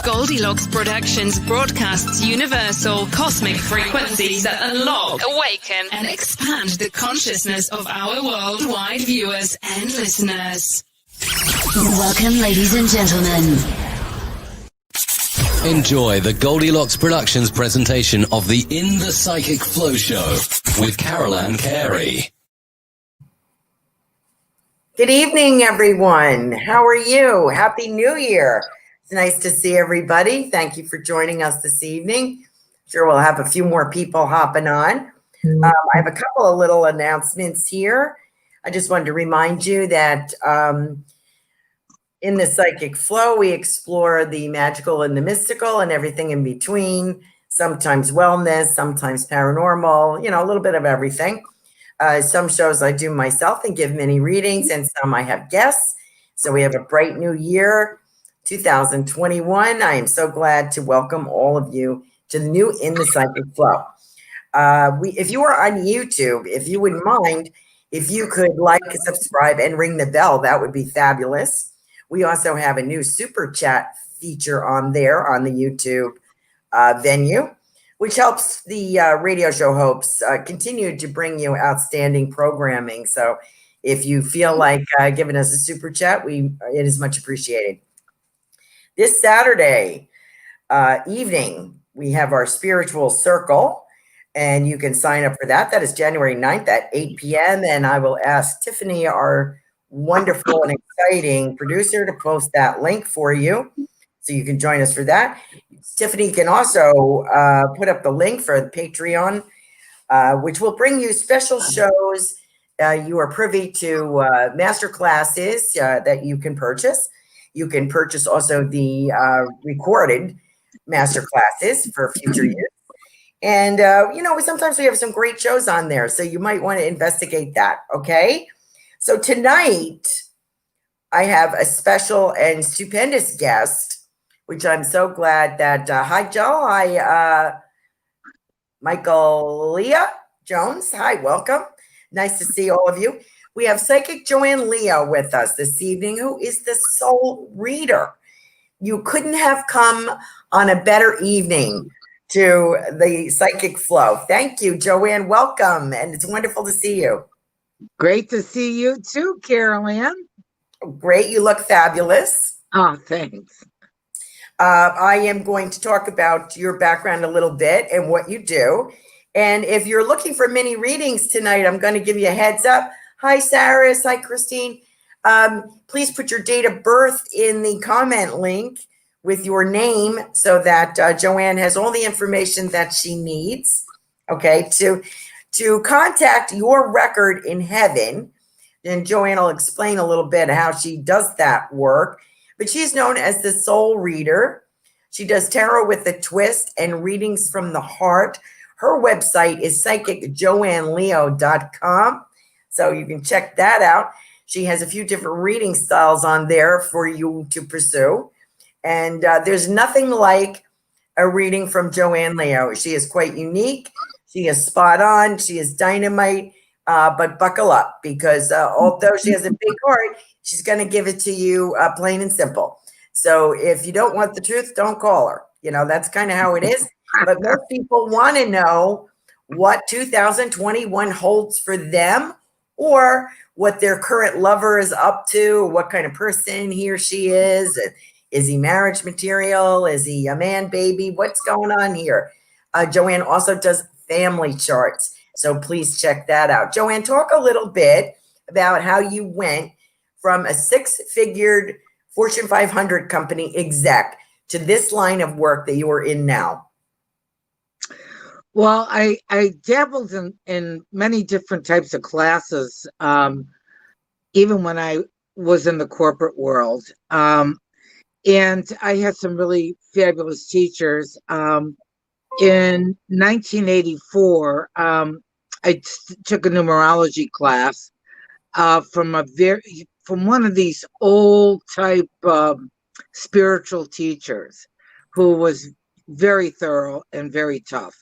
Goldylocks Productions broadcasts universal cosmic frequencies that unlock, awaken, and expand the consciousness of our worldwide viewers and listeners. Welcome, ladies and gentlemen. Enjoy the Goldylocks Productions presentation of the In the Psychic Flow Show with Carolan Carey. Good evening, everyone. How are you? Happy New Year. It's nice to see everybody. Thank you for joining us this evening. Sure, we'll have a few more people hopping on. I have a couple of little announcements here. I just wanted to remind you that in the Psychic Flow, we explore the magical and the mystical and everything in between, sometimes wellness, sometimes paranormal, a little bit of everything. Some shows I do myself and give mini readings, and some I have guests. So we have a bright new year, 2021. I am so glad to welcome all of you to the new In the Psychic Flow. If you are on YouTube, if you wouldn't mind, if you could like, subscribe, and ring the bell, that would be fabulous. We also have a new super chat feature on there on the YouTube venue, which helps the radio show hosts continue to bring you outstanding programming. So if you feel like giving us a super chat, it is much appreciated. This Saturday evening, we have our spiritual circle, and you can sign up for that. That is January 9th at 8 p.m. And I will ask Tiffany, our wonderful and exciting producer, to post that link for you so you can join us for that. Tiffany can also put up the link for the Patreon, which will bring you special shows. You are privy to master classes that you can purchase. You can purchase also the recorded master classes for future use. And, sometimes we have some great shows on there, so you might want to investigate that, okay? So tonight, I have a special and stupendous guest, which I'm so glad that, hi, Joe. Hi, Michael Leah Jones. Hi, welcome. Nice to see all of you. We have Psychic Joanne Leo with us this evening, who is the soul reader. You couldn't have come on a better evening to the Psychic Flow. Thank you, Joanne. Welcome, and it's wonderful to see you. Great to see you too, Carolan. Great. You look fabulous. Oh, thanks. I am going to talk about your background a little bit and what you do. And if you're looking for mini readings tonight, I'm going to give you a heads up. Hi, Saris. Hi, Christine. Please put your date of birth in the comment link with your name so that Joanne has all the information that she needs, okay, to contact your record in heaven. And Joanne will explain a little bit how she does that work. But she's known as the soul reader. She does tarot with a twist and readings from the heart. Her website is psychicjoanneleo.com. So you can check that out. She has a few different reading styles on there for you to pursue. And there's nothing like a reading from Joanne Leo. She is quite unique. She is spot on. She is dynamite. But buckle up, because although she has a big heart, she's going to give it to you plain and simple. So if you don't want the truth, don't call her. That's kind of how it is. But most people want to know what 2021 holds for them, or what their current lover is up to, what kind of person he or she is. Is he marriage material? Is he a man baby? What's going on here? Joanne also does family charts. So please check that out. Joanne, talk a little bit about how you went from a six-figured Fortune 500 company exec to this line of work that you are in now. Well, I dabbled in many different types of classes, even when I was in the corporate world. And I had some really fabulous teachers. In 1984, I took a numerology class from one of these old type spiritual teachers who was very thorough and very tough.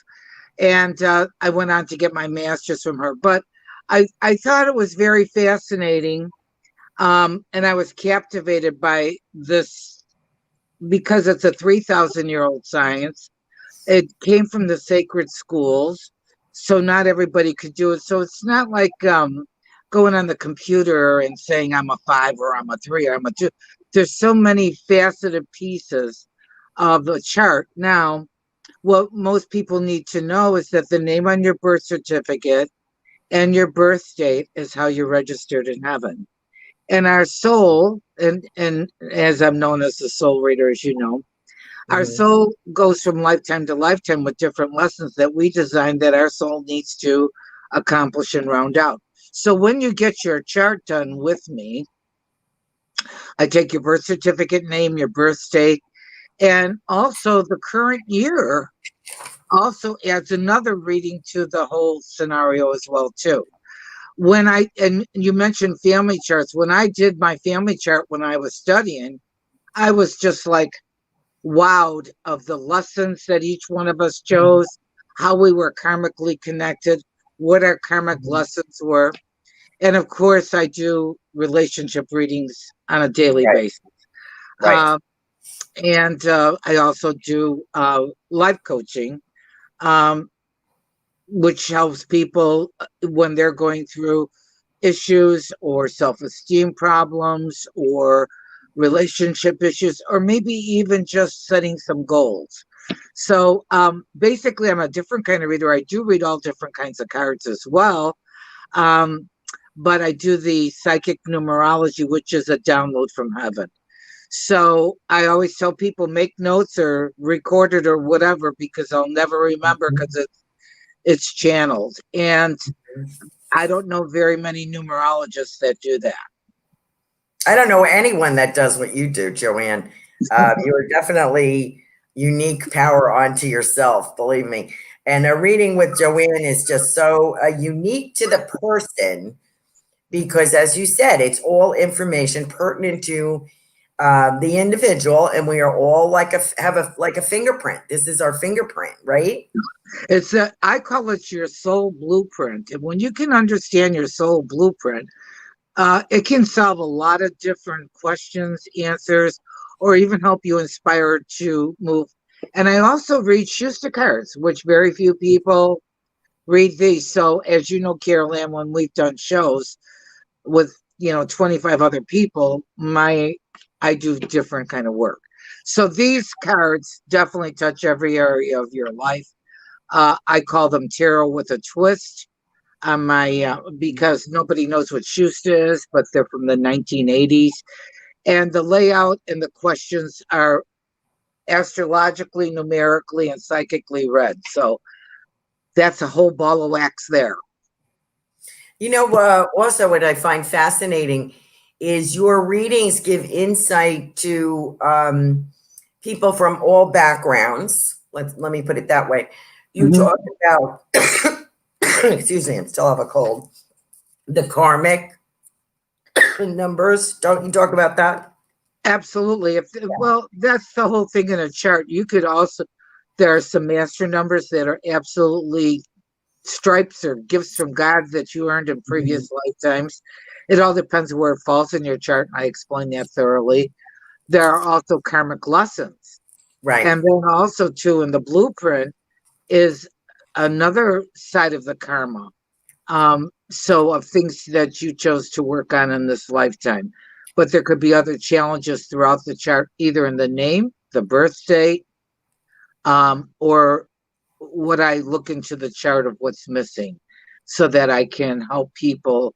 And I went on to get my master's from her. But I thought it was very fascinating. And I was captivated by this because it's a 3,000-year-old science, it came from the sacred schools, so not everybody could do it. So it's not like going on the computer and saying I'm a 5 or I'm a 3 or I'm a 2. There's so many faceted pieces of the chart. Now, what most people need to know is that the name on your birth certificate and your birth date is how you're registered in heaven. And our soul, and as I'm known as the soul reader, as you know, our soul goes from lifetime to lifetime with different lessons that we designed that our soul needs to accomplish and round out. So when you get your chart done with me, I take your birth certificate name, your birth date, and also the current year also adds another reading to the whole scenario as well, too. And you mentioned family charts. When I did my family chart when I was studying, I was just like wowed of the lessons that each one of us chose, how we were karmically connected, what our karmic lessons were. And of course, I do relationship readings on a daily basis. Right. And I also do life coaching, which helps people when they're going through issues or self-esteem problems or relationship issues, or maybe even just setting some goals. So basically, I'm a different kind of reader. I do read all different kinds of cards as well. But I do the psychic numerology, which is a download from heaven. So I always tell people, make notes or record it or whatever, because I'll never remember because it's channeled. And I don't know very many numerologists that do that. I don't know anyone that does what you do, Joanne. You're definitely unique power onto yourself, believe me. And a reading with Joanne is just so unique to the person because, as you said, it's all information pertinent to the individual, and we are all have a fingerprint. This is our fingerprint, right? I call it your soul blueprint. And when you can understand your soul blueprint, it can solve a lot of different questions, answers, or even help you inspire to move. And I also read Schuster cards, which very few people read these. So as you know, Carolan, when we've done shows with 25 other people, I do different kind of work. So these cards definitely touch every area of your life. I call them tarot with a twist on my because nobody knows what Schuster is, but they're from the 1980s. And the layout and the questions are astrologically, numerically, and psychically read. So that's a whole ball of wax there. Also what I find fascinating is your readings give insight to people from all backgrounds. Let me put it that way. You talk about, excuse me, I still have a cold, the karmic numbers. Don't you talk about that? Absolutely. Well, that's the whole thing in a chart. You could also, there are some master numbers that are absolutely stripes or gifts from God that you earned in previous lifetimes. It all depends where it falls in your chart. I explain that thoroughly. There are also karmic lessons. Right. And then also, too, in the blueprint is another side of the karma. So of things that you chose to work on in this lifetime. But there could be other challenges throughout the chart, either in the name, the birth date, or what I look into the chart of what's missing so that I can help people.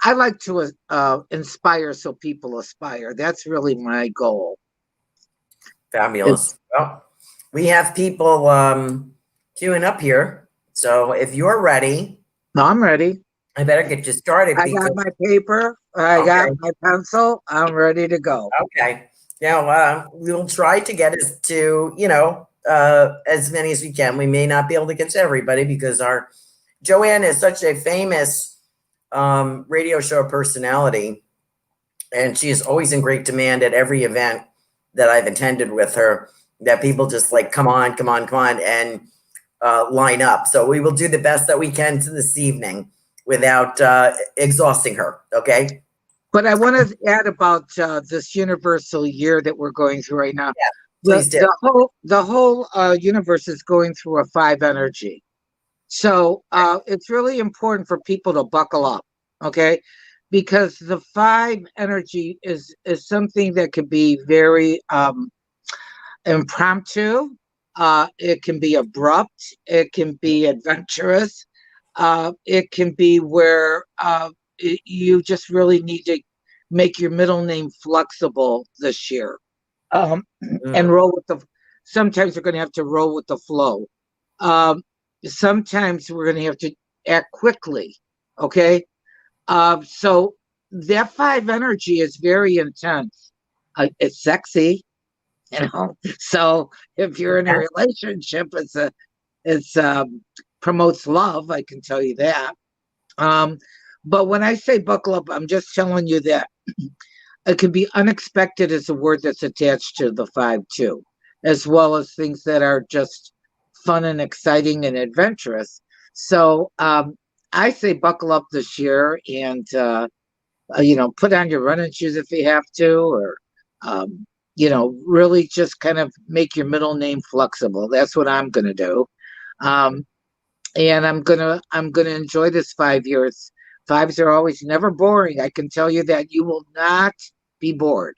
I like to inspire so people aspire. That's really my goal. Fabulous. Well, we have people queuing up here. So if you're ready. I'm ready. I better get you started. I got my paper. I got my pencil. I'm ready to go. Okay. Now, we'll try to get us to, as many as we can. We may not be able to get to everybody because our Joanne is such a famous radio show personality, and she is always in great demand at every event that I've attended with her, that people just like, come on, and line up. So we will do the best that we can to this evening without exhausting her. Okay. But I want to add about this universal year that we're going through right now. Please do. The whole universe is going through a 5 energy. So it's really important for people to buckle up, okay? Because the 5 energy is something that could be very impromptu. It can be abrupt. It can be adventurous. It can be where you just really need to make your middle name flexible this year, and roll with the. Sometimes we're going to have to roll with the flow. Sometimes we're going to have to act quickly. Okay, so that 5 energy is very intense. It's sexy, you know. So if you're in a relationship, it's promotes love. I can tell you that. But when I say buckle up, I'm just telling you that it can be unexpected as a word that's attached to the 5 too, as well as things that are just fun and exciting and adventurous. So I say buckle up this year and, put on your running shoes if you have to, or, really just kind of make your middle name flexible. That's what I'm going to do. And I'm gonna enjoy this 5 years. 5s are always never boring. I can tell you that you will not be bored.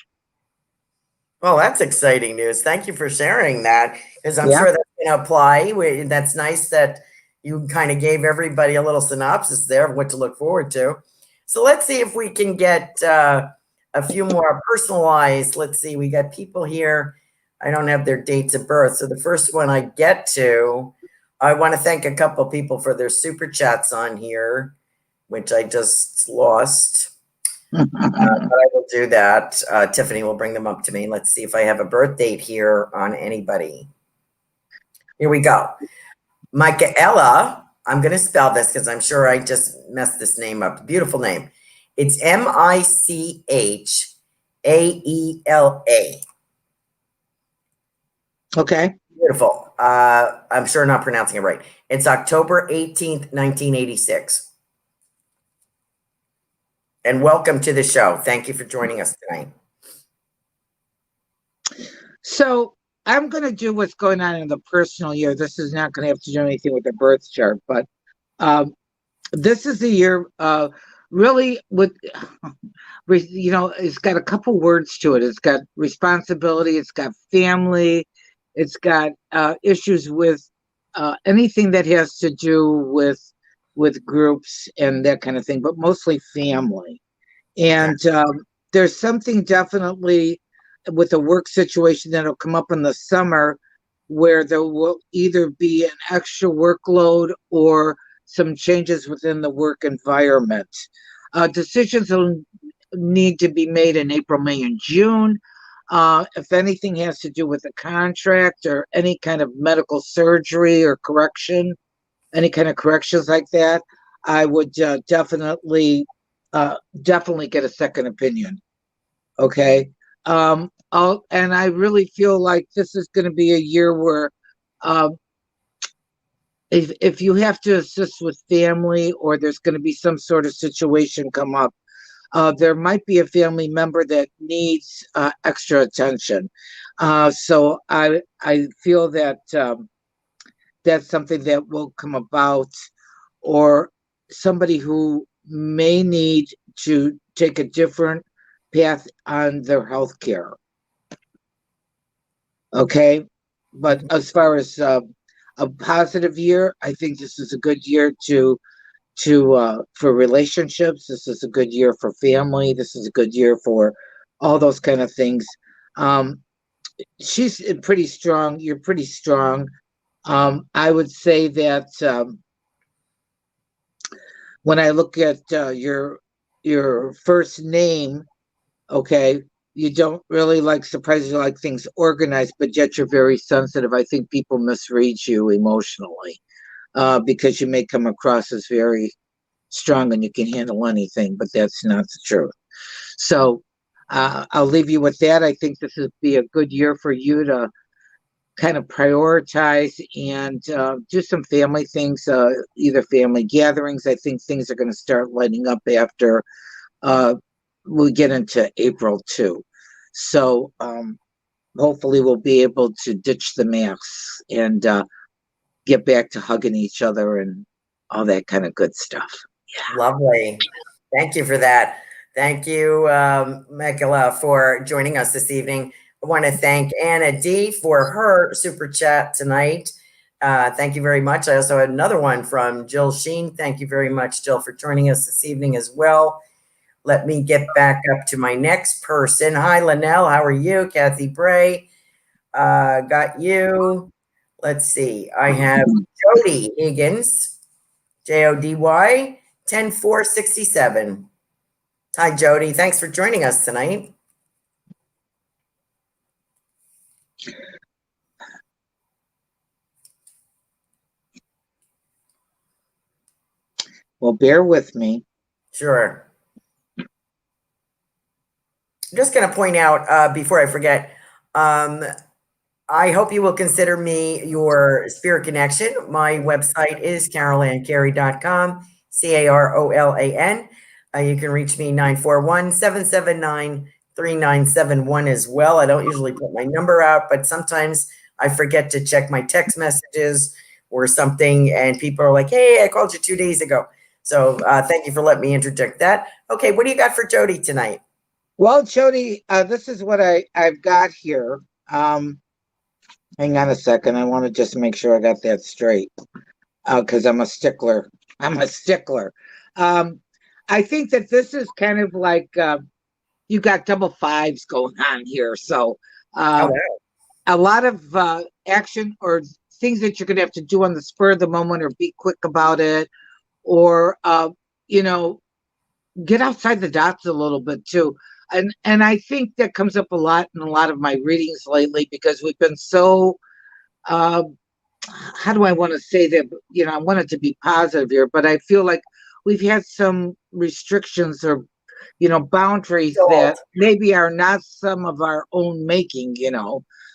Well, that's exciting news. Thank you for sharing that, because I'm sure that's going to apply. That's nice that you kind of gave everybody a little synopsis there of what to look forward to. So let's see if we can get a few more personalized. Let's see. We got people here. I don't have their dates of birth. So the first one I get to, I want to thank a couple people for their super chats on here, which I just lost. But I will do that. Tiffany will bring them up to me. Let's see if I have a birth date here on anybody. Here we go. Michaela, I'm going to spell this because I'm sure I just messed this name up. Beautiful name. It's Michaela. Okay. Beautiful. I'm sure I'm not pronouncing it right. It's October 18th, 1986. And welcome to the show. Thank you for joining us tonight. So I'm going to do what's going on in the personal year. This is not going to have to do anything with the birth chart, but this is the year really with, it's got a couple words to it. It's got responsibility. It's got family. It's got issues with anything that has to do with groups and that kind of thing, but mostly family. And there's something definitely with a work situation that'll come up in the summer where there will either be an extra workload or some changes within the work environment. Decisions will need to be made in April, May, and June. If anything has to do with a contract or any kind of medical surgery or correction, any kind of corrections like that, I would definitely get a second opinion. Okay. And I really feel like this is going to be a year where if you have to assist with family or there's going to be some sort of situation come up, there might be a family member that needs extra attention. So I feel that that's something that will come about, or somebody who may need to take a different path on their health care. Okay. But as far as a positive year, I think this is a good year for relationships. This is a good year for family. This is a good year for all those kind of things. She's pretty strong. You're pretty strong. I would say that when I look at your first name, okay, you don't really surprisingly like things organized, but yet you're very sensitive. I think people misread you emotionally because you may come across as very strong and you can handle anything, but that's not the truth. So I'll leave you with that. I think this would be a good year for you to kind of prioritize and do some family things, either family gatherings. I think things are going to start lighting up after we get into April too. So hopefully we'll be able to ditch the masks and get back to hugging each other and all that kind of good stuff. Yeah. Lovely. Thank you for that. Thank you, Mekela, for joining us this evening. I want to thank Anna D for her super chat tonight. Thank you very much. I also had another one from Jill Sheen. Thank you very much, Jill, for joining us this evening as well. Let me get back up to my next person. Hi, Linnell. How are you? Kathy Bray. Got you. Let's see. I have Jody Higgins, Jody 10467. Hi, Jody. Thanks for joining us tonight. Well, bear with me. Sure. I'm just going to point out before I forget, I hope you will consider me your spirit connection. My website is carolancarey.com, CAROLAN. You can reach me 941-779-3971 as well. I don't usually put my number out, but sometimes I forget to check my text messages or something, and people are like, hey, I called you 2 days ago. So thank you for letting me interject that. Okay, what do you got for Jody tonight? Well, Jody, this is what I've got here. Hang on a second. I want to just make sure I got that straight because I'm a stickler. I think that this is kind of like you got double fives going on here. So a lot of action or things that you're going to have to do on the spur of the moment or be quick about it or, get outside the dots a little bit too. And I think that comes up a lot in a lot of my readings lately because we've been so, how do I want to say that? I want it to be positive here, but I feel like we've had some restrictions or, boundaries that maybe are not some of our own making,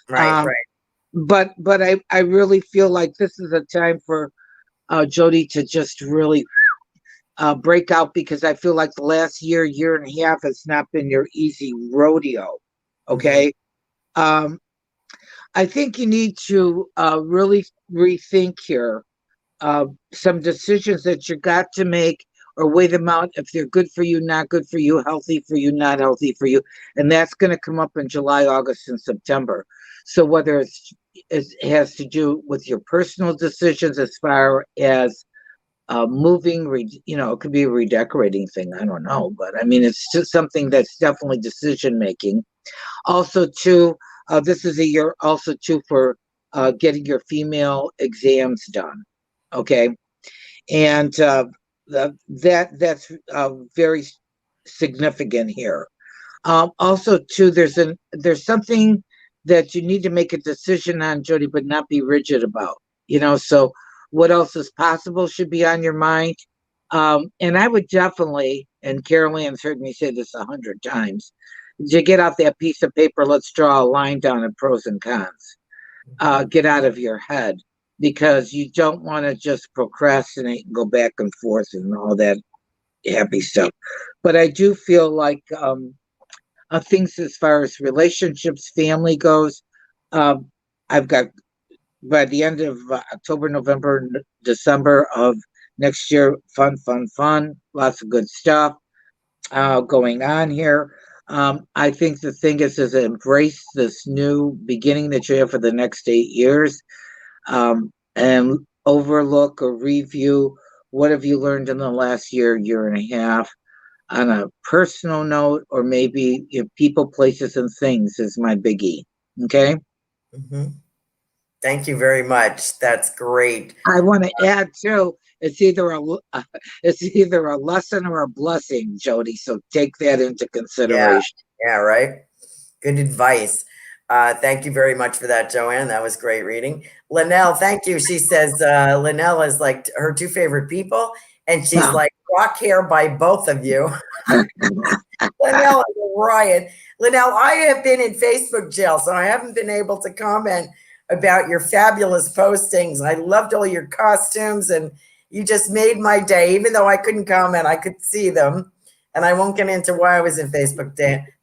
Right. But I really feel like this is a time for Jody to just really break out because I feel like the last year and a half has not been your easy rodeo. Okay. I think you need to really rethink here some decisions that you got to make or weigh them out if they're good for you, not good for you, healthy for you, not healthy for you. And that's going to come up in July, August, and September. So whether it has to do with your personal decisions as far as moving, it could be a redecorating thing. I don't know. But I mean, it's just something that's definitely decision making. Also, too, this is a year also, too, for getting your female exams done. Okay. And that's very significant here. Also, too, there's something that you need to make a decision on, Jody, but not be rigid about, so what else is possible should be on your mind. And I would definitely, and Carolan's heard me say this 100 times, to get out that piece of paper, let's draw a line down of pros and cons. Get out of your head because you don't want to just procrastinate and go back and forth and all that happy stuff. But I do feel like things as far as relationships, family goes, I've got by the end of October, November, December of next year, fun, lots of good stuff going on here. I think the thing is embrace this new beginning that you have for the next 8 years and overlook or review what have you learned in the last year and a half on a personal note, or maybe people, places, and things is my biggie. Okay. Thank you very much. That's great. I want to add too, it's either a lesson or a blessing, Jody. So take that into consideration. Yeah, right. Good advice. Thank you very much for that, Joanne. That was great reading. Linnell, thank you. She says Linnell is like her two favorite people, and she's like rock hair by both of you. Linnell is a riot. Linnell, I have been in Facebook jail, so I haven't been able to comment about your fabulous postings. I loved all your costumes, and you just made my day. Even though I couldn't comment, I could see them. And I won't get into why I was in Facebook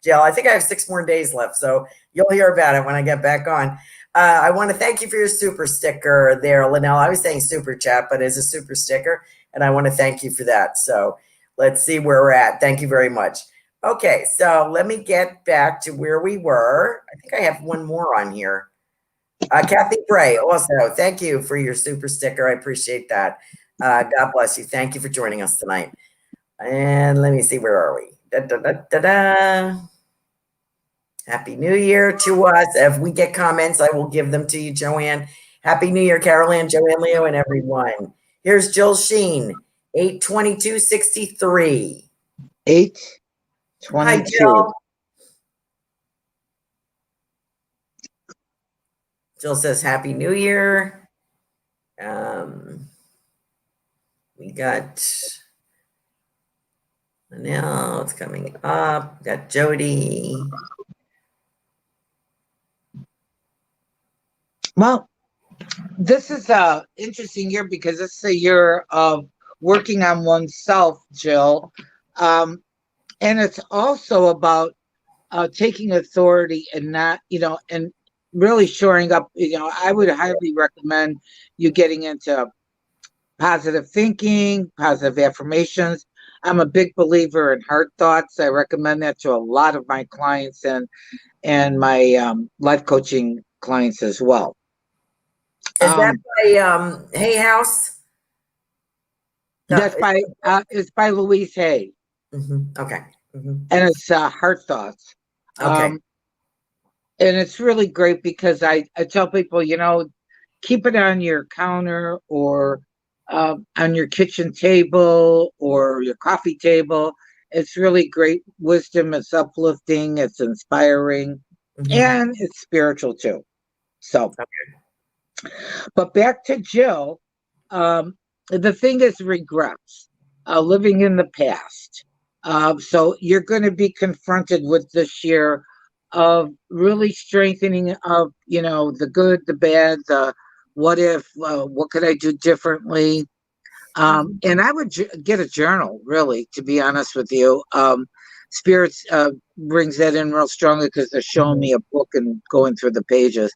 jail. I think I have 6 more days left. So You'll hear about it when I get back on. I want to thank you for your super sticker there, Linnell. I was saying super chat, but it's a super sticker, and I want to thank you for that. So let's see where we're at. Thank you very much. Okay, so let me get back to where we were. I think I have one more on here. Kathy Bray, also, thank you for your super sticker. I appreciate that. God bless you. Thank you for joining us tonight. And let me see, where are we? Happy New Year to us. If we get comments, I will give them to you, Joanne. Happy New Year, Carolan, Joanne, Leo, and everyone. Here's Jill Sheen, 8/22/63. 8/22. Hi, Jill. Jill says, Happy New Year. We got Manel, it's coming up. We got Jody. Well, this is a interesting year because it's a year of working on oneself, Jill. And it's also about taking authority and not, and really shoring up. I would highly recommend you getting into positive thinking, positive affirmations. I'm a big believer in heart thoughts. I recommend that to a lot of my clients and my life coaching clients as well. Is that by Hay House? That's by it's by Louise Hay. Okay. And it's heart thoughts. Okay. And it's really great because I tell people, keep it on your counter or on your kitchen table or your coffee table. It's really great wisdom. It's uplifting. It's inspiring. And it's spiritual too. So, but back to Jill. The thing is regrets, living in the past. So you're going to be confronted with this year of really strengthening of, the good, the bad, the what if, what could I do differently? And I would get a journal, really, to be honest with you. Spirits brings that in real strongly because they're showing me a book and going through the pages.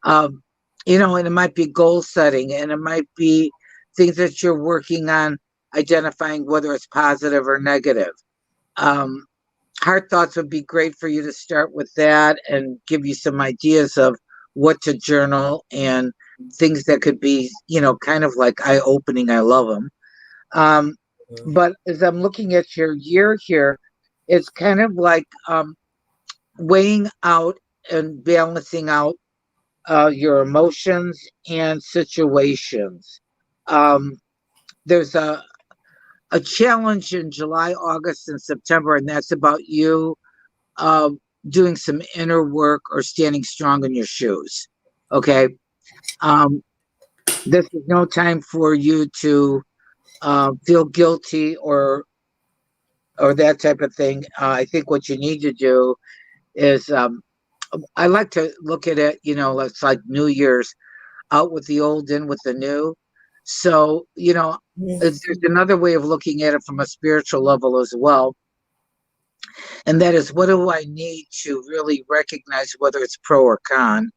And it might be goal setting, and it might be things that you're working on, identifying whether it's positive or negative. Heart thoughts would be great for you to start with that and give you some ideas of what to journal and things that could be, kind of like eye-opening. I love them. But as I'm looking at your year here, it's kind of like weighing out and balancing out your emotions and situations. There's a challenge in July, August, and September, and that's about you doing some inner work or standing strong in your shoes. Okay. This is no time for you to feel guilty or that type of thing. I think what you need to do is I like to look at it, it's like New Year's, out with the old, in with the new. So, there's another way of looking at it from a spiritual level as well. And that is, what do I need to really recognize whether it's pro or con,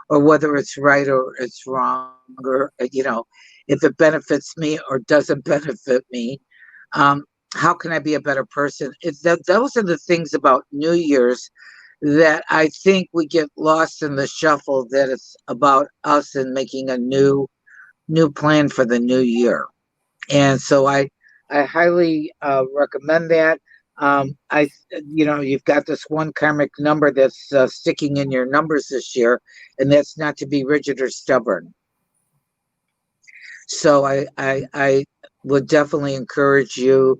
or whether it's right or it's wrong, or, if it benefits me or doesn't benefit me. How can I be a better person? Those are the things about New Year's that I think we get lost in the shuffle, that it's about us and making a new plan for the new year. And so I highly recommend that. You've got this one karmic number that's sticking in your numbers this year, and that's not to be rigid or stubborn. So I would definitely encourage you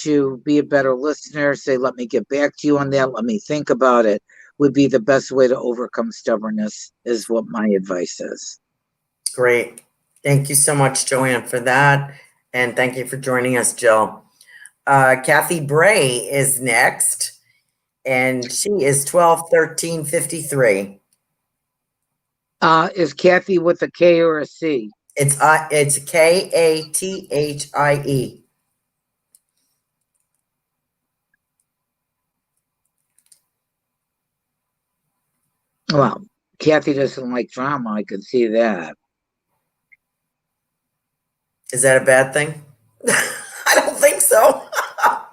to be a better listener. Say, let me get back to you on that. Let me think about it. Would be the best way to overcome stubbornness, is what my advice is. Great. Thank you so much, Joanne, for that. And thank you for joining us, Jill. Kathy Bray is next, and she is 12/13/53. Is Kathy with a K or a C? It's Kathie. Well, Kathy doesn't like drama. I can see that. Is that a bad thing? I don't think so.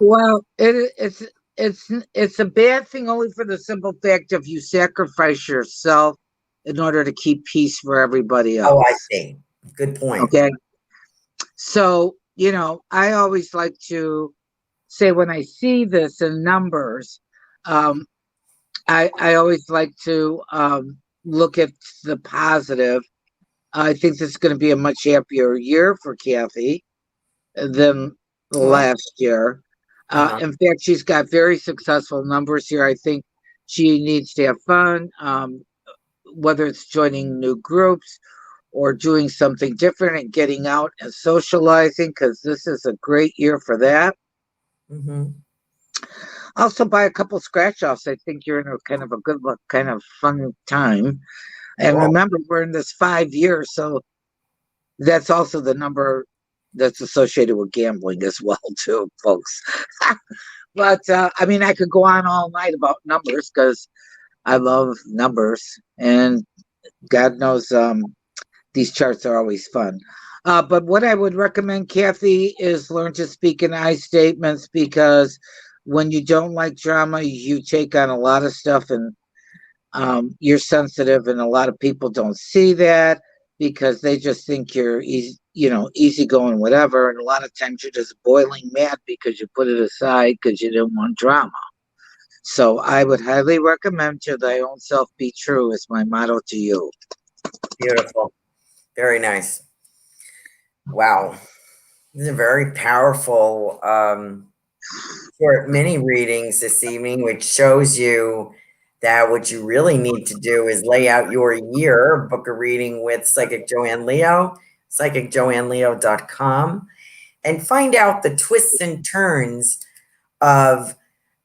Well, it's a bad thing only for the simple fact of you sacrifice yourself in order to keep peace for everybody else. Oh, I see. Good point. Okay. So, I always like to say when I see this in numbers, I always like to look at the positive. I think this is going to be a much happier year for Kathy than last year. In fact, she's got very successful numbers here. I think she needs to have fun, whether it's joining new groups or doing something different and getting out and socializing, because this is a great year for that. Mm-hmm. Also, buy a couple scratch offs. I think you're in a kind of a good luck, kind of fun time. And remember, we're in this 5 years, so that's also the number that's associated with gambling as well, too, folks. But I mean, I could go on all night about numbers because I love numbers, and God knows these charts are always fun. But what I would recommend, Kathy, is learn to speak in I statements, because when you don't like drama, you take on a lot of stuff, and you're sensitive, and a lot of people don't see that because they just think you're easygoing, whatever. And a lot of times you're just boiling mad because you put it aside because you didn't want drama. So I would highly recommend to thy own self be true is my motto to you. Beautiful. Very nice. Wow. These are very powerful short mini readings this evening, which shows you that what you really need to do is lay out your year, book a reading with Psychic Joanne Leo, psychicjoanneleo.com, and find out the twists and turns of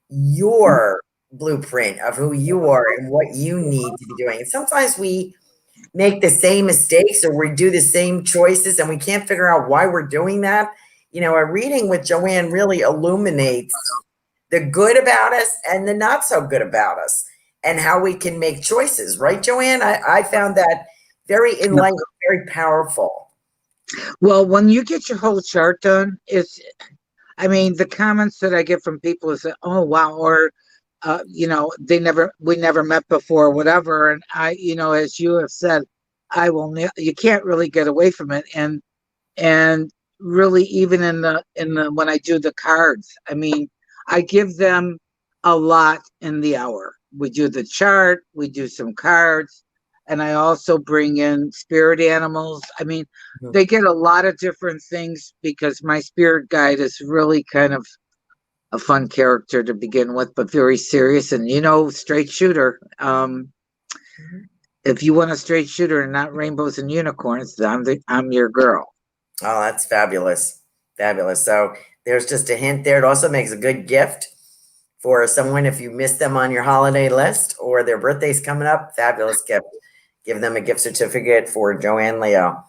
your blueprint of who you are and what you need to be doing. And sometimes we make the same mistakes or we do the same choices and we can't figure out why we're doing that. A reading with Joanne really illuminates the good about us and the not so good about us and how we can make choices. Right, Joanne? I found that very enlightening, very powerful. Well, when you get your whole chart done, the comments that I get from people is that, oh, wow, or, we never met before, whatever. And as you have said, you can't really get away from it. And really, even in the when I do the cards, I give them a lot in the hour. We do the chart, we do some cards, and I also bring in spirit animals. They get a lot of different things because my spirit guide is really kind of a fun character to begin with, but very serious and, straight shooter. If you want a straight shooter and not rainbows and unicorns, I'm your girl. Oh, that's fabulous. Fabulous. So there's just a hint there. It also makes a good gift for someone if you miss them on your holiday list or their birthday's coming up. Fabulous gift. Give them a gift certificate for Joanne Leo.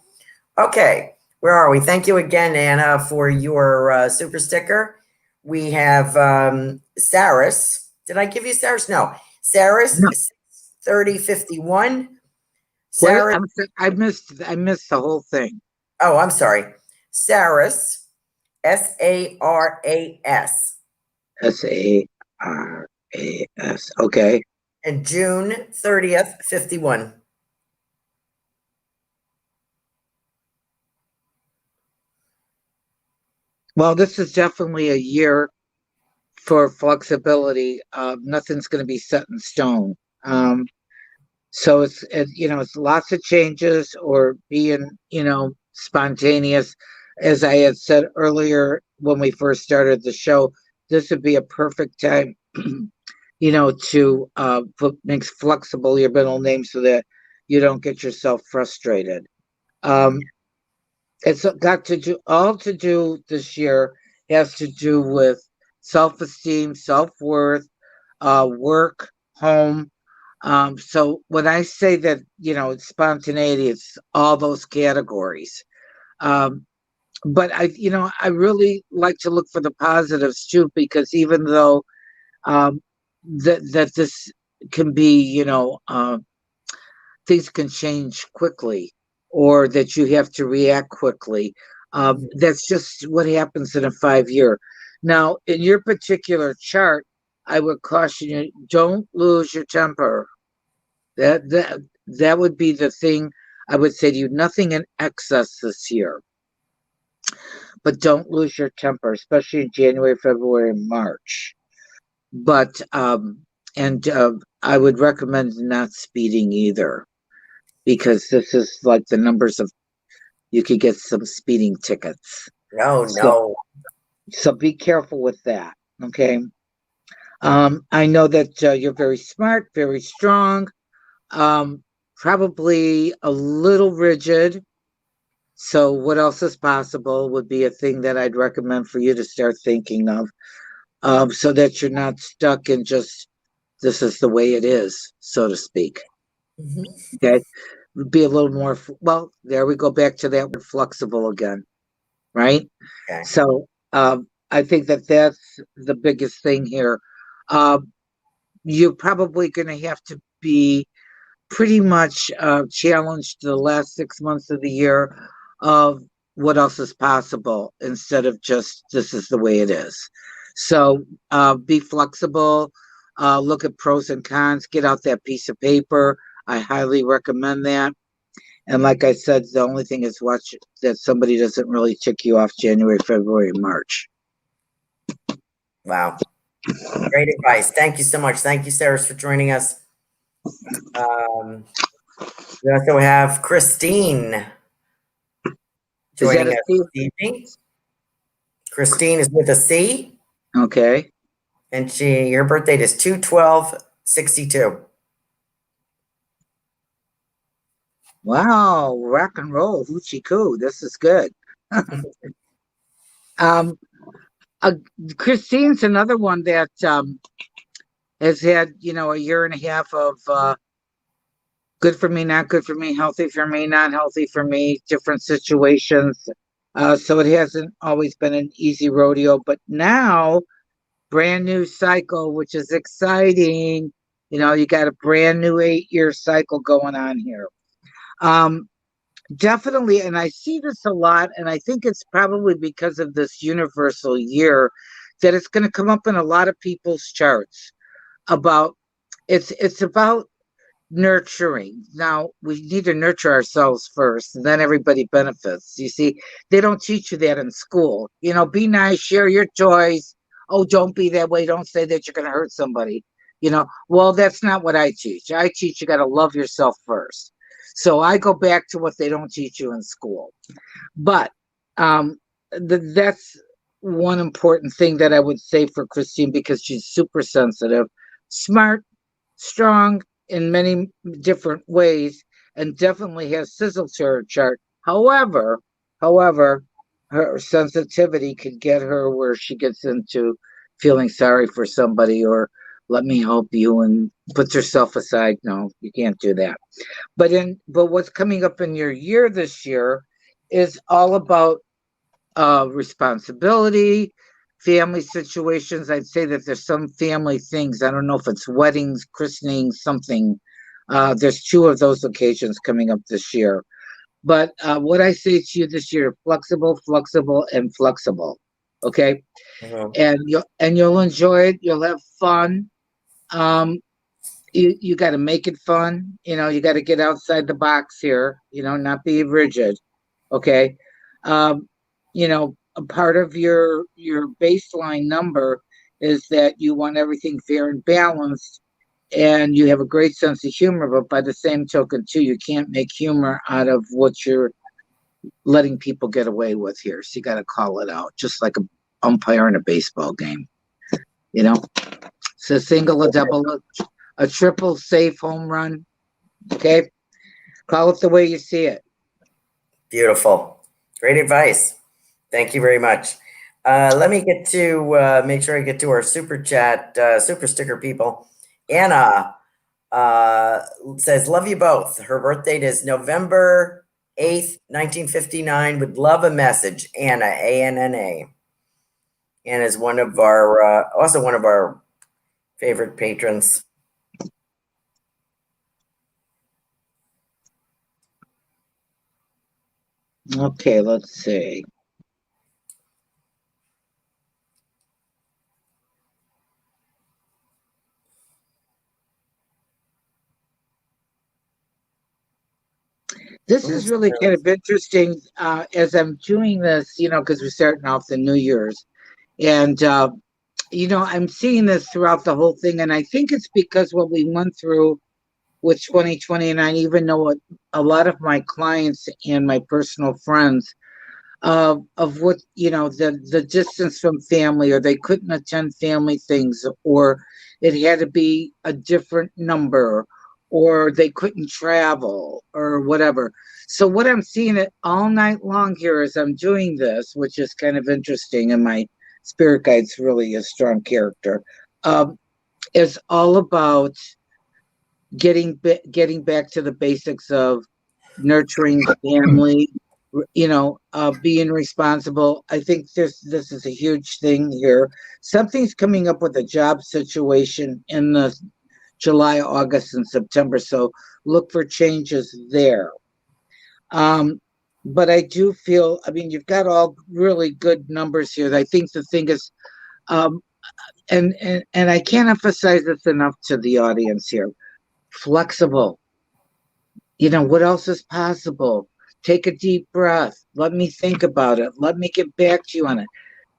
Okay, where are we? Thank you again, Anna, for your super sticker. We have Saris. Did I give you Saris? No. Saris, no. 3051. Saris. I missed the whole thing. Oh, I'm sorry. Saris, Saras. Saras. Okay. And June 30th, 51. Well, this is definitely a year for flexibility. Nothing's going to be set in stone. So it's lots of changes or being, spontaneous. As I had said earlier when we first started the show, this would be a perfect time, to make flexible your middle name so that you don't get yourself frustrated. It's got to do this year has to do with self-esteem, self-worth, work, home. So when I say that, it's spontaneity, it's all those categories. But I really like to look for the positives too, because even though that this can be, things can change quickly or that you have to react quickly. That's just what happens in a 5-year. Now, in your particular chart, I would caution you, don't lose your temper. That would be the thing I would say to you. Nothing in excess this year. But don't lose your temper, especially in January, February, and March. But I would recommend not speeding either, because this is like the numbers of, you could get some speeding tickets. No. So be careful with that, okay? I know that you're very smart, very strong, probably a little rigid. So what else is possible would be a thing that I'd recommend for you to start thinking of, so that you're not stuck in just, this is the way it is, so to speak. Okay? Be a little more, well, there we go back to that word, flexible again, right? Okay. So I think that that's the biggest thing here. You're probably going to have to be pretty much challenged the last 6 months of the year of what else is possible instead of just this is the way it is. So be flexible, look at pros and cons, get out that piece of paper. I highly recommend that. And like I said, the only thing is watch that somebody doesn't really tick you off January, February, March. Wow. Great advice. Thank you so much. Thank you, Sarah, for joining us. We also have Christine joining us this evening. Christine is with a C. Okay. And her birth date is 2/12/62. Wow, rock and roll, hoochie coo. This is good. Christine's another one that has had, a year and a half of good for me, not good for me, healthy for me, not healthy for me, different situations. So it hasn't always been an easy rodeo, but now brand new cycle, which is exciting. You got a brand new 8-year cycle going on here. Definitely, and I see this a lot, and I think it's probably because of this universal year that it's going to come up in a lot of people's charts about it's about nurturing. Now we need to nurture ourselves first, and then everybody benefits. You see, they don't teach you that in school. Be nice, share your toys. Oh, don't be that way. Don't say that you're going to hurt somebody. Well, that's not what I teach. I teach you got to love yourself first. So I go back to what they don't teach you in school. But that's one important thing that I would say for Christine, because she's super sensitive, smart, strong in many different ways, and definitely has sizzle to her chart. However, her sensitivity could get her where she gets into feeling sorry for somebody or let me help you and puts herself aside. No, you can't do that. But what's coming up in your year this year is all about responsibility, family situations. I'd say that there's some family things. I don't know if it's weddings, christening, something. There's 2 of those occasions coming up this year. But what I say to you this year, flexible, and flexible. Okay. Mm-hmm. And you'll enjoy it. You'll have fun. You got to make it fun. You got to get outside the box here, not be rigid. Okay. A part of your baseline number is that you want everything fair and balanced, and you have a great sense of humor, but by the same token too, you can't make humor out of what you're letting people get away with here. So you got to call it out, just like an umpire in a baseball game. It's a single, a double, a triple, safe home run. Okay. Call it the way you see it. Beautiful. Great advice. Thank you very much. Let me get to make sure I get to our super chat, super sticker people. Anna says, love you both. Her birth date is November 8th, 1959. Would love a message. Anna, A-N-N-A. Anna is one of our, also one of our favorite patrons. Okay, let's see. This is really kind of interesting as I'm doing this, because we're starting off the New Year's. And, I'm seeing this throughout the whole thing. And I think it's because what we went through with 2020, and I even know what a lot of my clients and my personal friends of what, the distance from family, or they couldn't attend family things, or it had to be a different number, or they couldn't travel or whatever. So what I'm seeing it all night long here as I'm doing this, which is kind of interesting, and my spirit guide's really a strong character, is all about getting back to the basics of nurturing family, being responsible. I think this is a huge thing here. Something's coming up with a job situation in the July, August, and September, so look for changes there. But I do feel, you've got all really good numbers here. I think the thing is, and I can't emphasize this enough to the audience here, flexible. What else is possible? Take a deep breath. Let me think about it. Let me get back to you on it.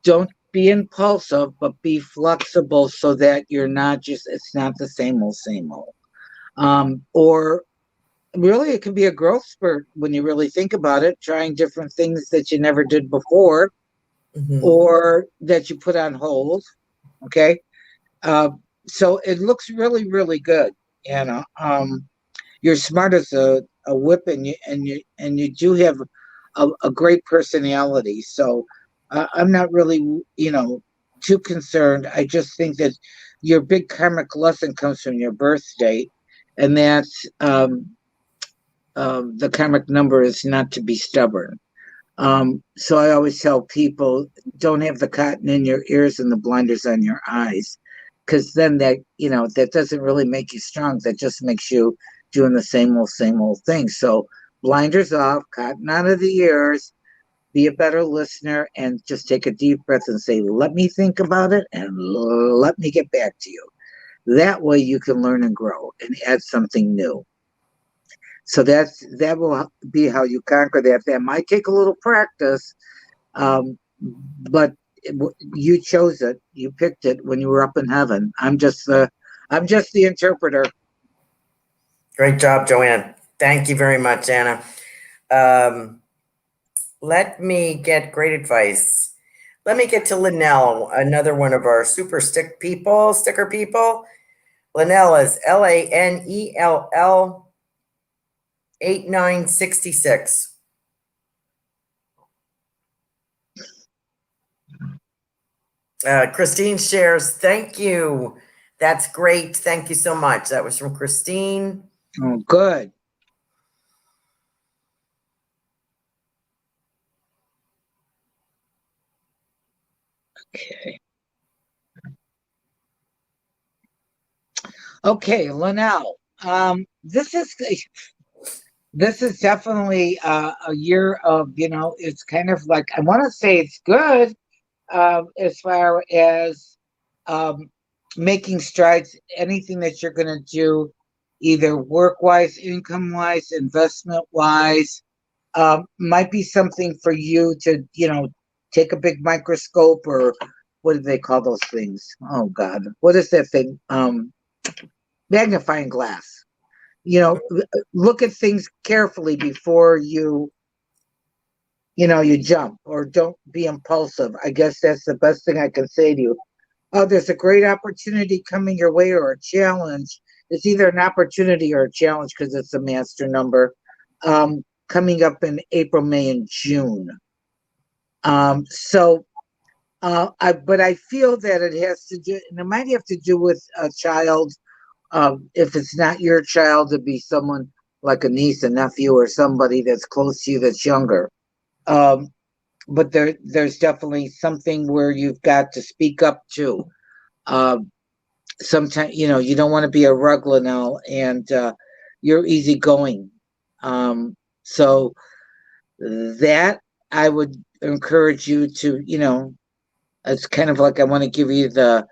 Don't be impulsive, but be flexible so that you're not it's not the same old. Or really, it can be a growth spurt when you really think about it, trying different things that you never did before, or that you put on hold. Okay. So it looks really, really good. You're smart as a whip, and you do have a great personality. So I'm not really, too concerned. I just think that your big karmic lesson comes from your birth date, and that's the karmic number is not to be stubborn. So I always tell people, don't have the cotton in your ears and the blinders on your eyes, because then that doesn't really make you strong. That just makes you doing the same old thing. So blinders off, cotton out of the ears, be a better listener, and just take a deep breath and say, let me think about it and let me get back to you. That way you can learn and grow and add something new. So that will be how you conquer that. That might take a little practice, but you chose it. You picked it when you were up in heaven. I'm just the interpreter. Great job, Joanne. Thank you very much, Anna. Let me get great advice. Let me get to Linnell, another one of our super sticker people. Linnell is LANELL 8966. Christine shares, thank you. That's great. Thank you so much. That was from Christine. Oh, good. Okay, Linnell. This is definitely a year of, it's kind of like, I want to say it's good as far as making strides. Anything that you're going to do, either work-wise, income-wise, investment-wise, might be something for you to, take a big microscope, or what do they call those things? Oh, God. What is that thing? Magnifying glass. Look at things carefully before you jump, or don't be impulsive. I guess that's the best thing I can say to you. Oh, there's a great opportunity coming your way, or a challenge. It's either an opportunity or a challenge, because it's a master number, coming up in April, May, and June. But I feel that it has to do, and it might have to do with a child. If it's not your child, it'd be someone like a niece, a nephew, or somebody that's close to you that's younger. But there's definitely something where you've got to speak up to. Sometimes, you don't want to be a rug, Linnell, and you're easygoing. So that I would encourage you to, it's kind of like I want to give you the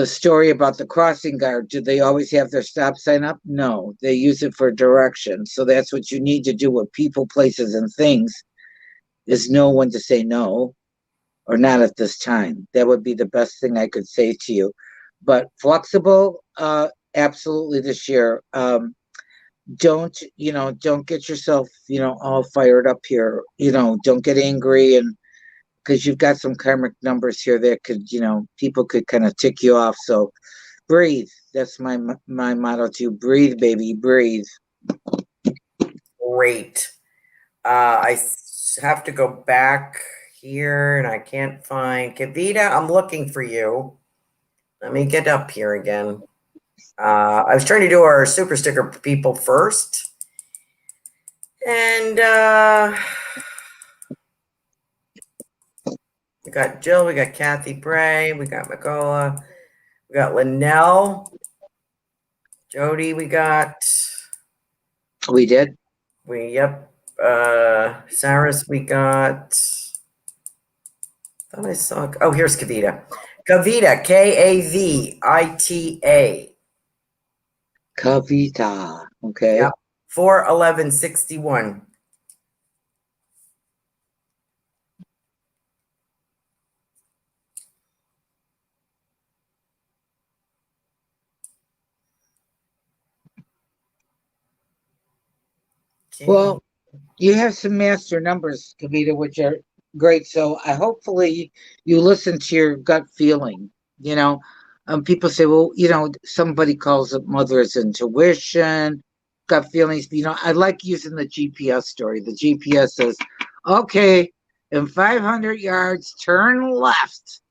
story about the crossing guard. Do they always have their stop sign up? No, they use it for direction. So that's what you need to do with people, places, and things, is know when to say no or not at this time. That would be the best thing I could say to you. But flexible, absolutely this year. Don't get yourself, all fired up here. Don't get angry, and because you've got some karmic numbers here that could, people could kind of tick you off. So breathe. That's my motto to you. Breathe, baby, breathe. Great. I have to go back here and I can't find Kavita. I'm looking for you. Let me get up here again. I was trying to do our super sticker people first. And we got Jill, we got Kathy Bray, we got Magola, we got Linnell, Jody, we got. We did? Yep. Saris, we got. Thought I saw. Oh, here's Kavita. Kavita, Kavita. Kavita. Okay. Yep. 4/11/61. Well, you have some master numbers, Kavita, which are great. So hopefully you listen to your gut feeling. People say, well, somebody calls it mother's intuition, gut feelings. I like using the GPS story. The GPS says, okay, in 500 yards, turn left.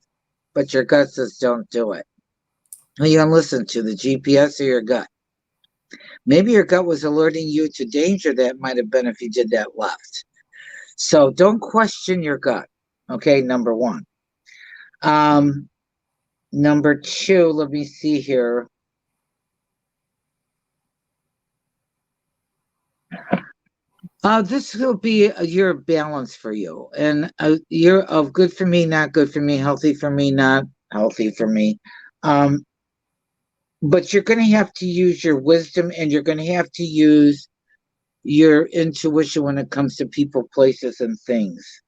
But your gut says, don't do it. Are you going to listen to the GPS or your gut? Maybe your gut was alerting you to danger that might have been if you did that left. So don't question your gut. Okay, number one. Number two, let me see here. This will be a year of balance for you, and a year of good for me, not good for me, healthy for me, not healthy for me. But you're going to have to use your wisdom, and you're going to have to use your intuition when it comes to people, places, and things.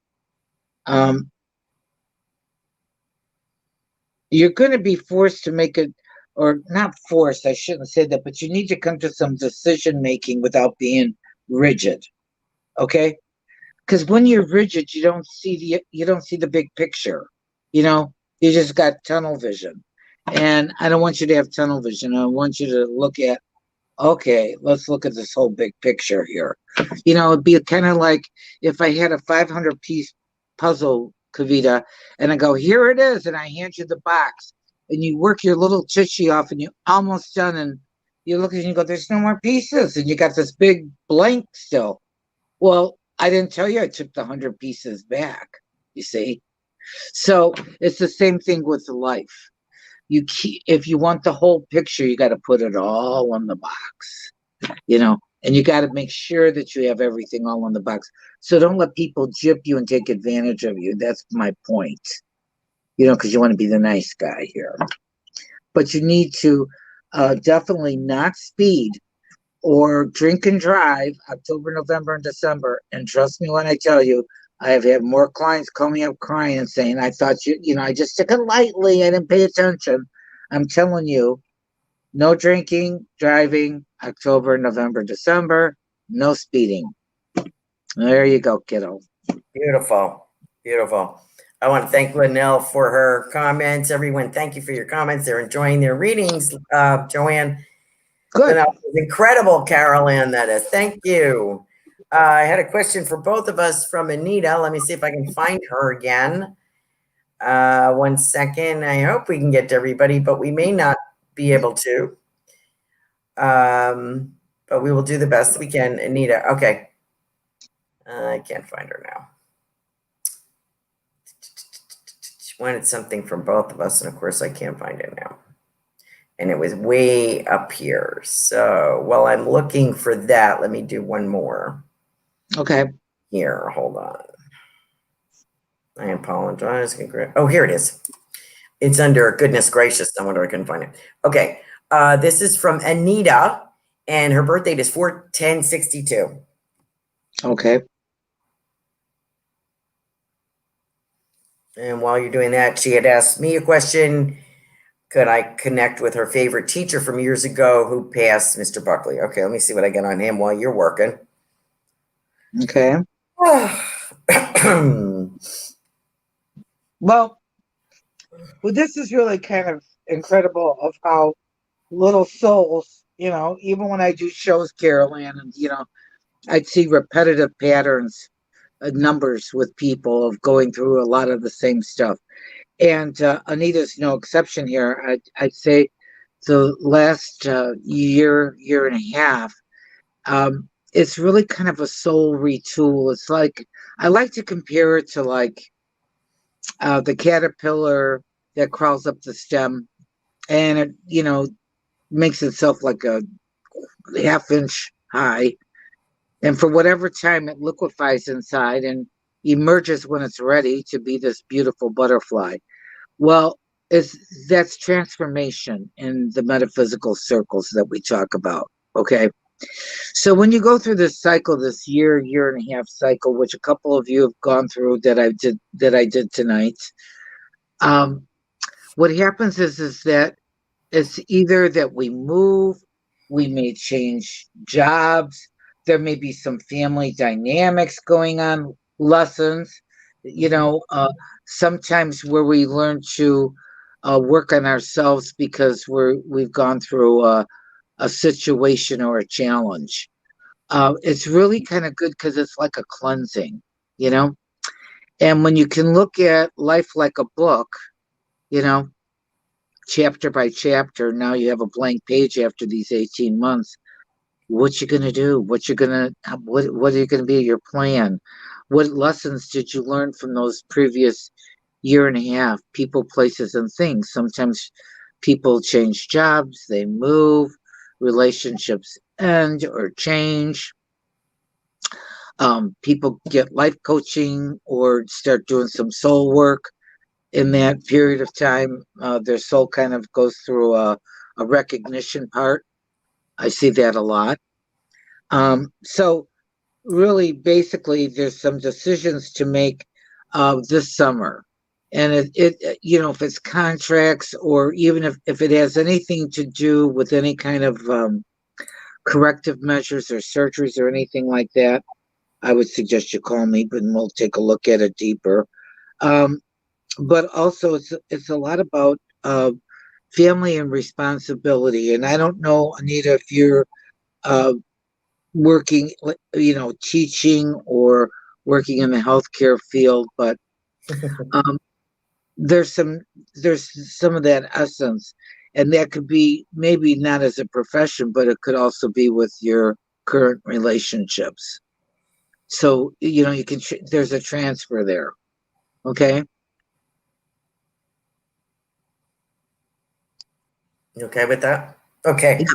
You're going to be forced to make it, or not forced, I shouldn't say that, but you need to come to some decision making without being rigid. Okay? Because when you're rigid, you don't see the big picture. You just got tunnel vision. And I don't want you to have tunnel vision. I want you to look at, okay, let's look at this whole big picture here. It'd be kind of like if I had a 500-piece puzzle, Kavita, and I go, here it is, and I hand you the box, and you work your little tushy off, and you're almost done, and you look at it and you go, there's no more pieces, and you got this big blank still. Well, I didn't tell you I took the 100 pieces back, you see? So it's the same thing with life. If you want the whole picture, you got to put it all in the box, and you got to make sure that you have everything all in the box. So don't let people gyp you and take advantage of you. That's my point, because you want to be the nice guy here. But you need to definitely not speed or drink and drive October, November, and December. And trust me when I tell you, I have had more clients call me up crying and saying, I thought I just took it lightly. I didn't pay attention. I'm telling you, no drinking, driving, October, November, December, no speeding. There you go, kiddo. Beautiful. Beautiful. I want to thank Linnell for her comments. Everyone, thank you for your comments. They're enjoying their readings. Joanne. Good. Linnell was incredible, Carolan, that is. Thank you. I had a question for both of us from Anita. Let me see if I can find her again. 1 second. I hope we can get to everybody, but we may not be able to. But we will do the best we can. Anita, okay. I can't find her now. She wanted something from both of us, and of course I can't find it now. And it was way up here. So while I'm looking for that, let me do one more. Okay. Here, hold on. I apologize. Oh, here it is. It's under goodness gracious. I wonder if I can find it. Okay. This is from Anita, and her birth date is 4/10/62. Okay. And while you're doing that, she had asked me a question. Could I connect with her favorite teacher from years ago who passed, Mr. Buckley? Okay, let me see what I get on him while you're working. Okay. Well, this is really kind of incredible of how little souls, even when I do shows, Carolan, and, I'd see repetitive patterns, numbers with people of going through a lot of the same stuff. And Anita's no exception here. I'd say the last year and a half, it's really kind of a soul retool. It's like, I like to compare it to like the caterpillar that crawls up the stem, and it, makes itself like a half-inch high. And for whatever time it liquefies inside and emerges when it's ready to be this beautiful butterfly. Well, that's transformation in the metaphysical circles that we talk about. Okay. So when you go through this cycle, this year and a half cycle, which a couple of you have gone through that I did tonight, what happens is that it's either that we move, we may change jobs, there may be some family dynamics going on, lessons, sometimes where we learn to work on ourselves because we've gone through a situation or a challenge. It's really kind of good because it's like a cleansing, and when you can look at life like a book, chapter by chapter, now you have a blank page after these 18 months. What you gonna do? What are you gonna be your plan? What lessons did you learn from those previous year and a half? People, places, and things. Sometimes people change jobs, they move, relationships end or change. People get life coaching or start doing some soul work. In that period of time, their soul kind of goes through a recognition part. I see that a lot. So really, basically, there's some decisions to make this summer. And if it's contracts, or even if it has anything to do with any kind of corrective measures or surgeries or anything like that, I would suggest you call me, but we'll take a look at it deeper. But also, it's a lot about family and responsibility. And I don't know, Anita, if you're working, teaching or working in the healthcare field, but there's some of that essence, and that could be maybe not as a profession, but it could also be with your current relationships. So you can there's a transfer there. Okay. You okay with that? Okay.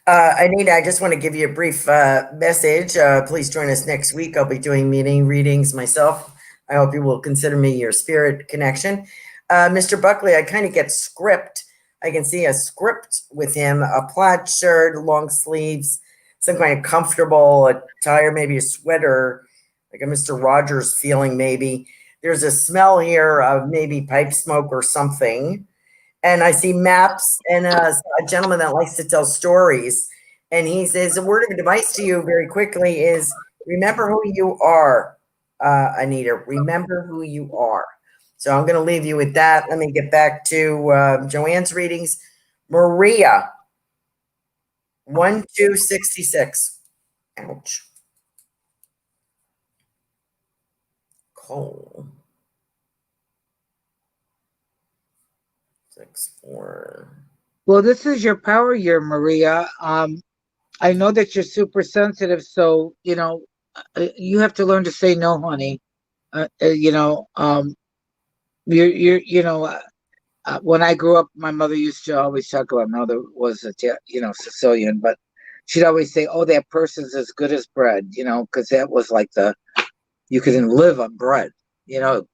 Anita, I just want to give you a brief message. Please join us next week. I'll be doing meeting readings myself. I hope you will consider me your spirit connection. Mr. Buckley, I kind of get script. I can see a script with him, a plaid shirt, long sleeves, some kind of comfortable attire, maybe a sweater, like a Mr. Rogers feeling maybe. There's a smell here of maybe pipe smoke or something. And I see maps and a gentleman that likes to tell stories. And he says, a word of advice to you very quickly is remember who you are, Anita. Remember who you are. So I'm going to leave you with that. Let me get back to Joanne's readings. Maria, 1266. Ouch. Cold. 6-4. Well, this is your power year, Maria. I know that you're super sensitive, so you have to learn to say no, honey. When I grew up, my mother used to always talk about, my mother was Sicilian, but she'd always say, "Oh, that person's as good as bread," because that was like you couldn't live on bread,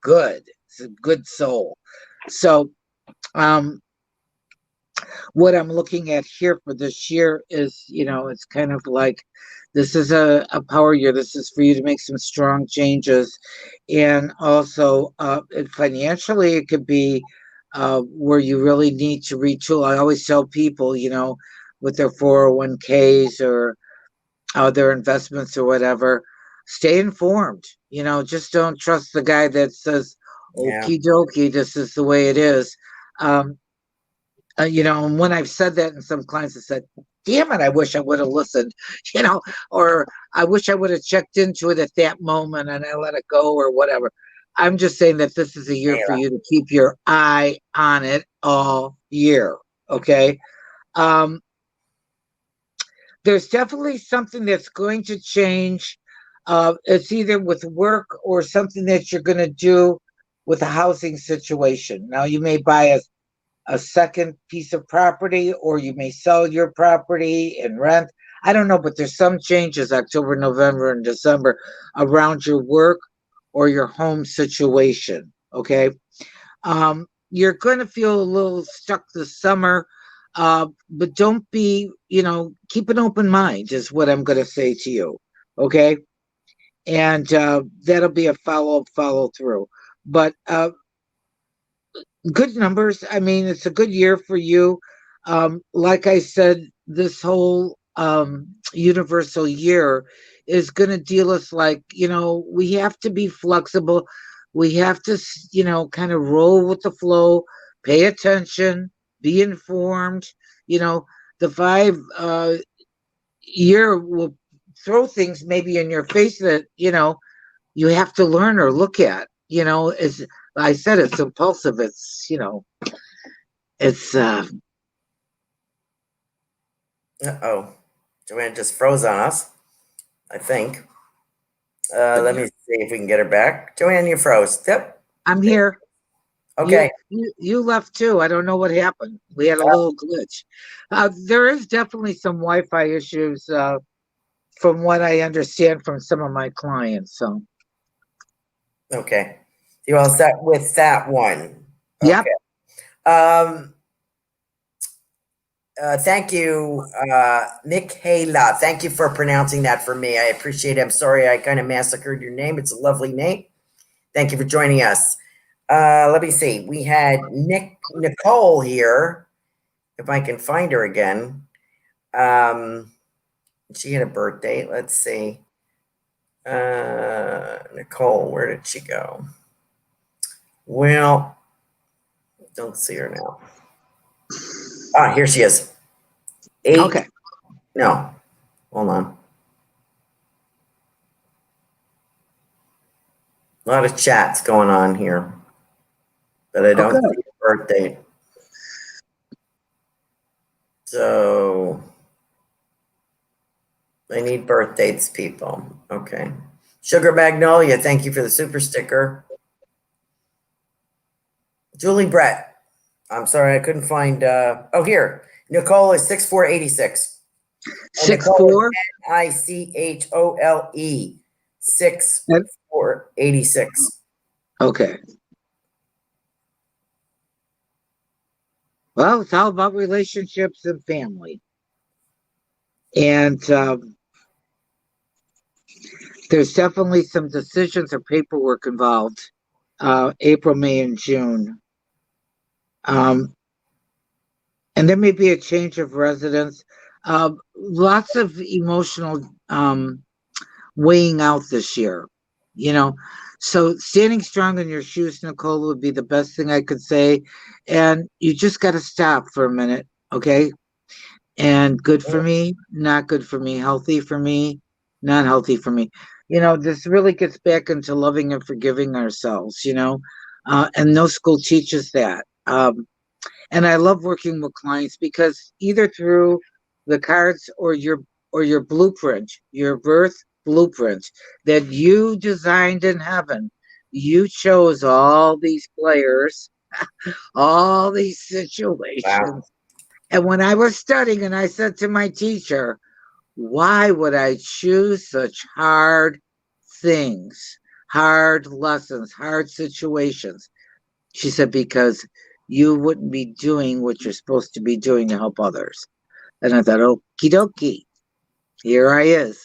good. It's a good soul. So, what I'm looking at here for this year is, it's kind of like this is a power year. This is for you to make some strong changes. And also, financially, it could be where you really need to retool. I always tell people, with their 401ks or their investments or whatever, stay informed. Just don't trust the guy that says, okie dokie, this is the way it is. And when I've said that, and some clients have said, damn it, I wish I would have listened, or I wish I would have checked into it at that moment and I let it go or whatever. I'm just saying that this is a year for you to keep your eye on it all year. Okay. There's definitely something that's going to change. It's either with work or something that you're going to do with a housing situation. Now, you may buy a second piece of property, or you may sell your property and rent. I don't know, but there's some changes October, November, and December around your work or your home situation. Okay. You're going to feel a little stuck this summer, but don't be, keep an open mind is what I'm going to say to you. Okay. And that'll be a follow through. But good numbers. I mean, it's a good year for you. Like I said, this whole universal year is going to deal us like, we have to be flexible. We have to, kind of roll with the flow, pay attention, be informed. The 5 year will throw things maybe in your face that, you have to learn or look at, as I said, it's impulsive. It's, it's, uh-oh. Joanne just froze on us, I think. Let me see if we can get her back. Joanne, you froze. Yep. I'm here. Okay. You left too. I don't know what happened. We had a little glitch. There is definitely some Wi-Fi issues, from what I understand from some of my clients. So. Okay. You all set with that one? Yep. Okay. Thank you, Michaela. Thank you for pronouncing that for me. I appreciate it. I'm sorry I kind of massacred your name. It's a lovely name. Thank you for joining us. Let me see. We had Nicole here. If I can find her again. She had a birthday. Let's see. Nicole, where did she go? Well, don't see her now. Ah, here she is. 8. Okay. No, hold on. A lot of chats going on here, but I don't see a birth date. So I need birth dates, people. Okay. Sugar Magnolia, thank you for the super sticker. Julie Brett. I'm sorry, I couldn't find, here. Nicole is 6486. 64? Nichole. 6486. Okay. Well, it's all about relationships and family. And there's definitely some decisions or paperwork involved, April, May, and June. And there may be a change of residence. Lots of emotional weighing out this year, So standing strong in your shoes, Nicole, would be the best thing I could say. And you just got to stop for a minute, okay? And good for me, not good for me, healthy for me, not healthy for me. This really gets back into loving and forgiving ourselves, and no school teaches that. And I love working with clients because either through the cards or your blueprint, your birth blueprint that you designed in heaven, you chose all these players, all these situations. Wow. And when I was studying and I said to my teacher, why would I choose such hard things, hard lessons, hard situations? She said, because you wouldn't be doing what you're supposed to be doing to help others. And I thought, okie dokie, here I is.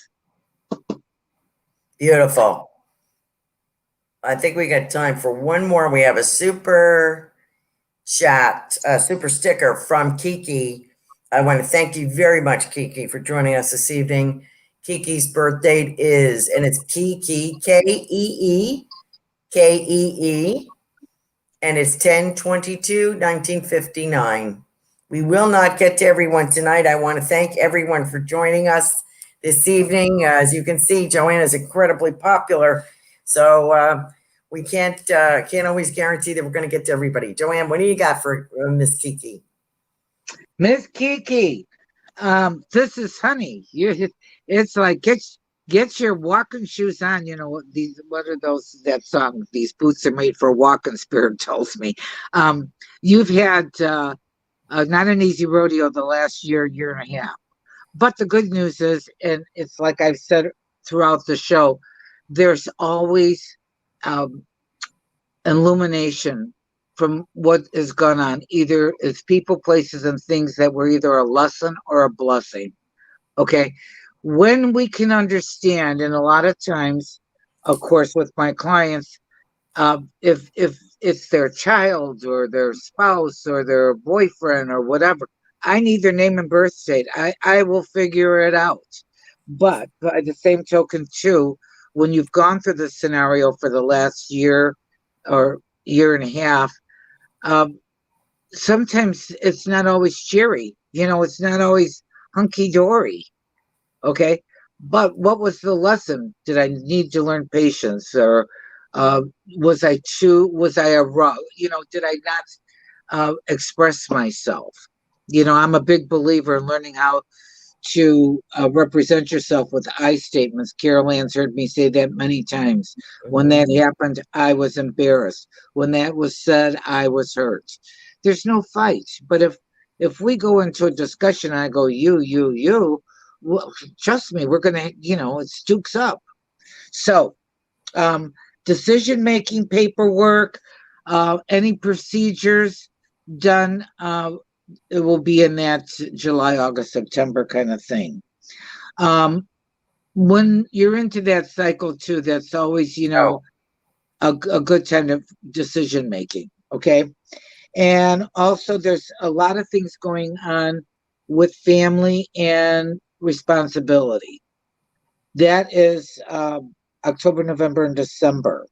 Beautiful. I think we got time for one more. We have a super chat, a super sticker from Kiki. I want to thank you very much, Kiki, for joining us this evening. Kiki's birth date is, and it's Kiki, Keee, Kee, and it's 10/22/1959. We will not get to everyone tonight. I want to thank everyone for joining us this evening. As you can see, Joanne is incredibly popular, so we can't always guarantee that we're going to get to everybody. Joanne, what do you got for Miss Kiki? Miss Kiki, this is honey. It's like get your walking shoes on. You know these. What are those? That song. These boots are made for walking. Spirit tells me. You've had not an easy rodeo the last year and a half. But the good news is, and it's like I've said throughout the show, there's always illumination from what has gone on. Either it's people, places, and things that were either a lesson or a blessing. Okay? When we can understand, and a lot of times, of course, with my clients, if it's their child or their spouse or their boyfriend or whatever, I need their name and birth date. I will figure it out. But by the same token, too, when you've gone through this scenario for the last year or year and a half, sometimes it's not always cheery. You know, it's not always hunky-dory. Okay? But what was the lesson? Did I need to learn patience? Or was I a raw? You know, did I not express myself? You know, I'm a big believer in learning how to represent yourself with I statements. Carolan's heard me say that many times. When that happened, I was embarrassed. When that was said, I was hurt. There's no fight. But if we go into a discussion and I go, you, well, trust me, we're going to, you know, it dukes up. So decision-making, paperwork, any procedures done, it will be in that July, August, September kind of thing. When you're into that cycle too, that's always, you know, a good time of decision making. Okay. And also there's a lot of things going on with family and responsibility. That is October, November, and December.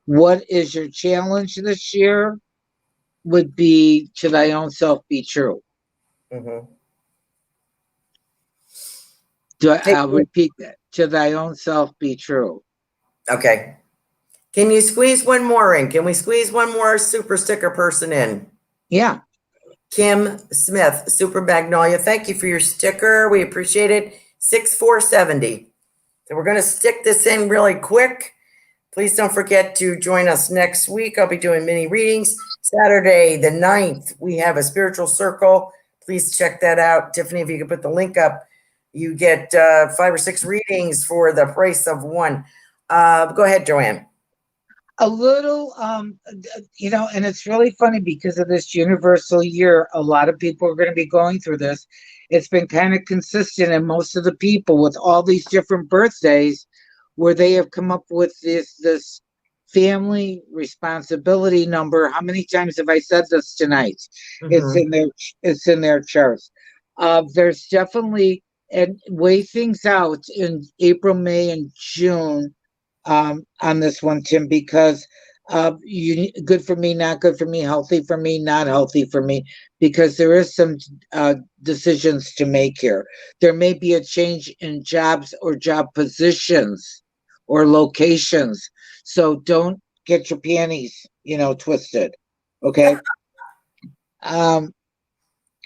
What is your challenge this year? Would be to thy own self be true. I'll repeat that. To thy own self be true. Okay. Can you squeeze one more in? Can we squeeze one more super sticker person in? Yeah. Kim Smith, Super Magnolia. Thank you for your sticker. We appreciate it. 6470. So we're going to stick this in really quick. Please don't forget to join us next week. I'll be doing mini readings. Saturday, the 9th, we have a spiritual circle. Please check that out. Tiffany, if you could put the link up, you get 5 or 6 readings for the price of one. Go ahead, Joanne. A little, you know, and it's really funny because of this universal year. A lot of people are going to be going through this. It's been kind of consistent, and most of the people with all these different birthdays where they have come up with this family responsibility number. How many times have I said this tonight? It's in their charts. There's definitely, and weigh things out in April, May, and June on this one, Tim, because good for me, not good for me, healthy for me, not healthy for me, because there is some decisions to make here. There may be a change in jobs or job positions or locations. So don't get your panties, you know, twisted. Okay.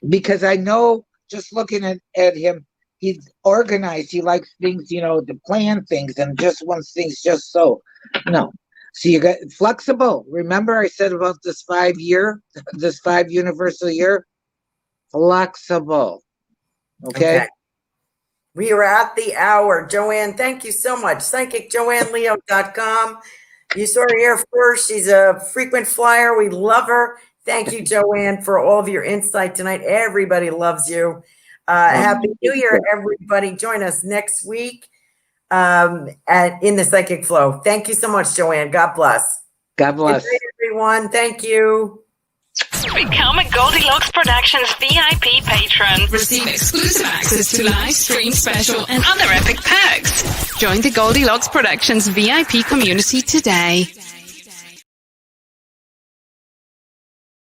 Because I know just looking at him, he's organized. He likes things, you know, to plan things and just wants things just so. No. So you got flexible. Remember I said about this 5 universal year? Flexible. Okay. We are at the hour. Joanne, thank you so much. PsychicJoanneLeo.com. You saw her here first. She's a frequent flyer. We love her. Thank you, Joanne, for all of your insight tonight. Everybody loves you. Happy New Year, everybody. Join us next week in the Psychic Flow. Thank you so much, Joanne. God bless. God bless. Good night, everyone. Thank you. Become a Goldylocks Productions VIP patron. Receive exclusive access to live stream special and other epic perks. Join the Goldylocks Productions VIP community today.